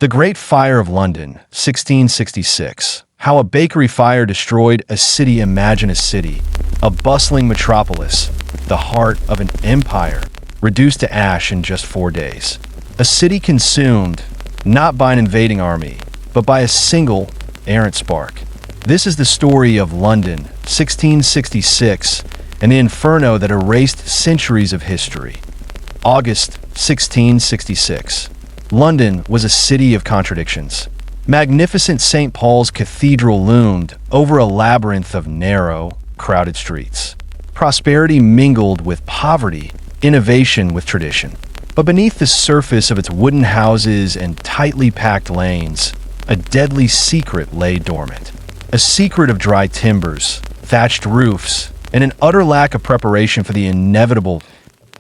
The Great Fire of London, 1666. How a bakery fire destroyed a city. Imagine a city, a bustling metropolis, the heart of an empire, reduced to ash in just 4 days. A city consumed, not by an invading army, but by a single errant spark. This is the story of London, 1666, and the inferno that erased centuries of history. August 1666. London was a city of contradictions. Magnificent St. Paul's Cathedral loomed over a labyrinth of narrow, crowded streets. Prosperity mingled with poverty, innovation with tradition. But beneath the surface of its wooden houses and tightly packed lanes, a deadly secret lay dormant. A secret of dry timbers, thatched roofs, and an utter lack of preparation for the inevitable.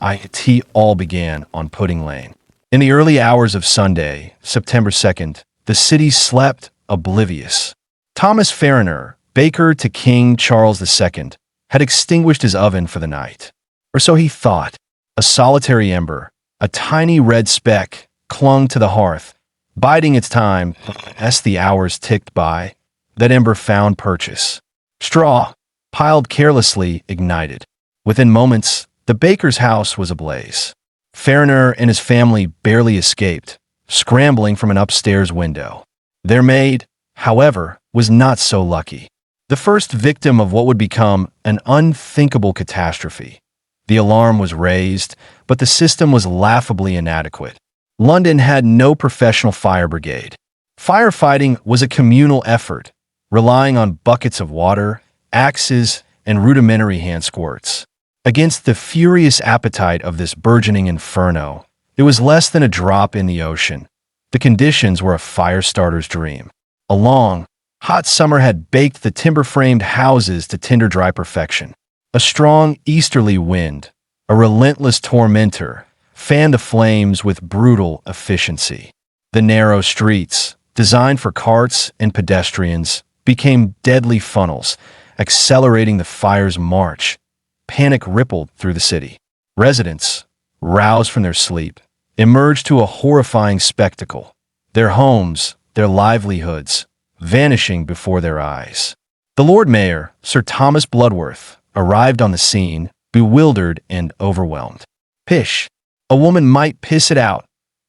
It all began on Pudding Lane. In the early hours of Sunday, September 2nd, the city slept oblivious. Thomas Fariner, baker to King Charles II, had extinguished his oven for the night. Or so he thought. A solitary ember, a tiny red speck, clung to the hearth, biding its time as the hours ticked by. That ember found purchase. Straw, piled carelessly, ignited. Within moments, the baker's house was ablaze. Fariner and his family barely escaped, scrambling from an upstairs window. Their maid, however, was not so lucky. The first victim of what would become an unthinkable catastrophe. The alarm was raised, but the system was laughably inadequate. London had no professional fire brigade. Firefighting was a communal effort, relying on buckets of water, axes, and rudimentary hand squirts. Against the furious appetite of this burgeoning inferno, it was less than a drop in the ocean. The conditions were a fire starter's dream. A long, hot summer had baked the timber-framed houses to tinder-dry perfection. A strong easterly wind, a relentless tormentor, fanned the flames with brutal efficiency. The narrow streets, designed for carts and pedestrians, became deadly funnels, accelerating the fire's march. Panic rippled through the city. Residents, roused from their sleep, emerged to a horrifying spectacle. Their homes, their livelihoods, vanishing before their eyes. The Lord Mayor, Sir Thomas Bloodworth, arrived on the scene, bewildered and overwhelmed. "Pish! A woman might piss it out,"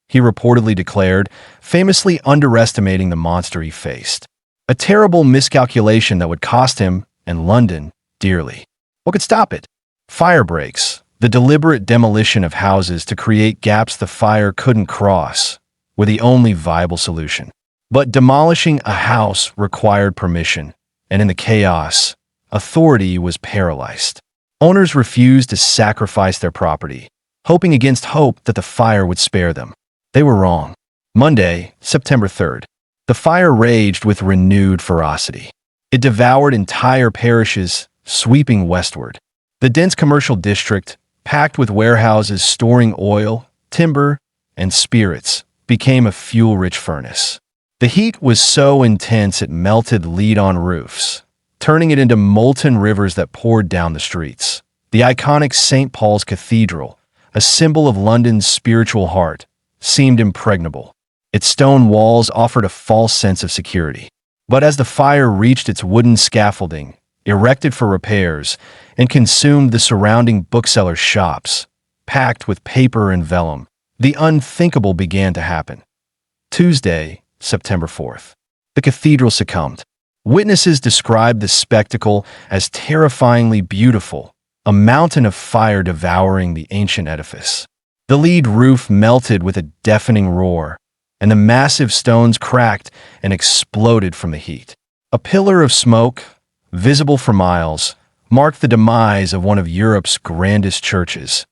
he reportedly declared, famously underestimating the monster he faced. A terrible miscalculation that would cost him, and London, dearly. What could stop it? Fire breaks, the deliberate demolition of houses to create gaps the fire couldn't cross, were the only viable solution. But demolishing a house required permission, and in the chaos, authority was paralyzed. Owners refused to sacrifice their property, hoping against hope that the fire would spare them. They were wrong. Monday, September 3rd. The fire raged with renewed ferocity. It devoured entire parishes, sweeping westward. The dense commercial district, packed with warehouses storing oil, timber, and spirits, became a fuel-rich furnace. The heat was so intense it melted lead-on roofs, turning it into molten rivers that poured down the streets. The iconic St. Paul's Cathedral, a symbol of London's spiritual heart, seemed impregnable. Its stone walls offered a false sense of security. But as the fire reached its wooden scaffolding, erected for repairs, and consumed the surrounding booksellers' shops, packed with paper and vellum, the unthinkable began to happen. Tuesday, September 4th. The cathedral succumbed. Witnesses described the spectacle as terrifyingly beautiful, a mountain of fire devouring the ancient edifice. The lead roof melted with a deafening roar, and the massive stones cracked and exploded from the heat. A pillar of smoke, visible for miles, marked the demise of one of Europe's grandest churches.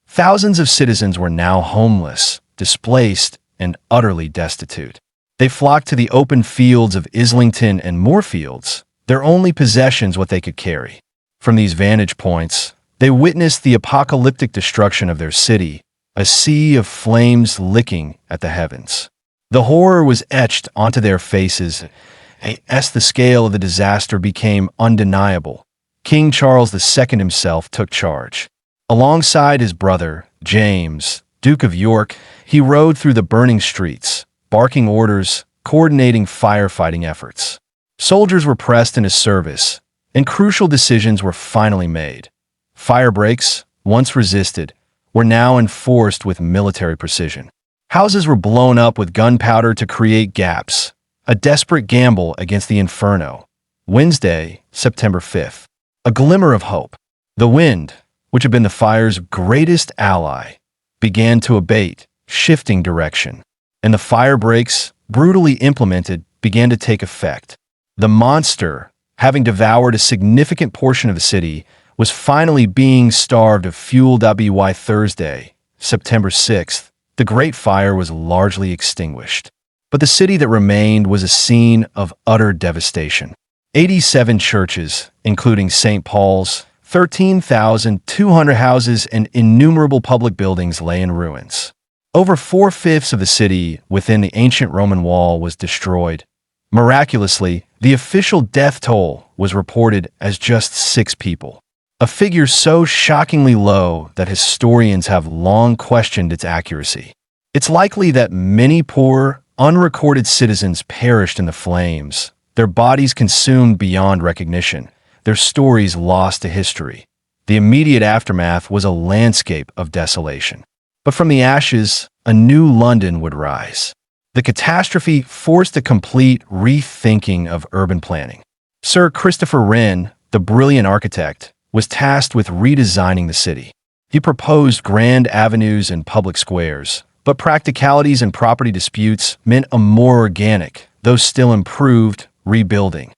Thousands of citizens were now homeless, displaced, and utterly destitute. They flocked to the open fields of Islington and Moorfields, their only possessions what they could carry. From these vantage points, they witnessed the apocalyptic destruction of their city, a sea of flames licking at the heavens. The horror was etched onto their faces as the scale of the disaster became undeniable. King Charles II himself took charge. Alongside his brother, James, Duke of York, he rode through the burning streets, barking orders, coordinating firefighting efforts. Soldiers were pressed into service, and crucial decisions were finally made. Fire breaks, once resisted, were now enforced with military precision. Houses were blown up with gunpowder to create gaps, a desperate gamble against the inferno. Wednesday, September 5th. A glimmer of hope. The wind, which had been the fire's greatest ally, began to abate, shifting direction, and the fire breaks, brutally implemented, began to take effect. The monster, having devoured a significant portion of the city, was finally being starved of fuel. By Thursday, September 6th, the Great Fire was largely extinguished. But the city that remained was a scene of utter devastation. 87 churches, including St. Paul's, 13,200 houses, and innumerable public buildings lay in ruins. Over 4/5 of the city within the ancient Roman wall was destroyed. Miraculously, the official death toll was reported as just 6 people, a figure so shockingly low that historians have long questioned its accuracy. It's likely that many poor, unrecorded citizens perished in the flames, their bodies consumed beyond recognition, their stories lost to history. The immediate aftermath was a landscape of desolation. But from the ashes, a new London would rise. The catastrophe forced a complete rethinking of urban planning. Sir Christopher Wren, the brilliant architect, was tasked with redesigning the city. He proposed grand avenues and public squares, but practicalities and property disputes meant a more organic, though still improved, rebuilding.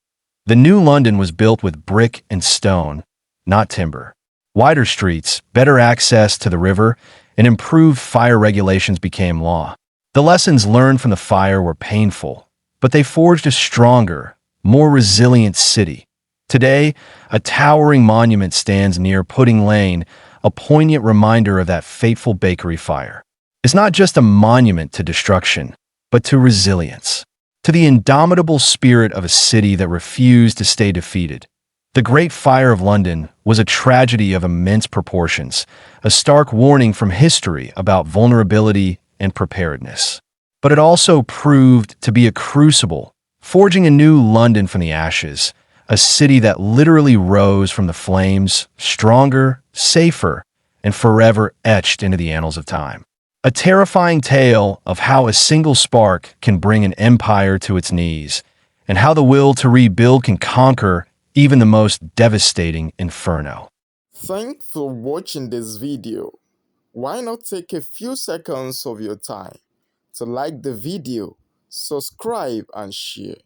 The new London was built with brick and stone, not timber. Wider streets, better access to the river, and improved fire regulations became law. The lessons learned from the fire were painful, but they forged a stronger, more resilient city. Today, a towering monument stands near Pudding Lane, a poignant reminder of that fateful bakery fire. It's not just a monument to destruction, but to resilience, to the indomitable spirit of a city that refused to stay defeated. The Great Fire of London was a tragedy of immense proportions, a stark warning from history about vulnerability and preparedness. But it also proved to be a crucible, forging a new London from the ashes, a city that literally rose from the flames, stronger, safer, and forever etched into the annals of time. A terrifying tale of how a single spark can bring an empire to its knees, and how the will to rebuild can conquer even the most devastating inferno. Thanks for watching this video. Why not take a few seconds of your time to like the video, subscribe and share.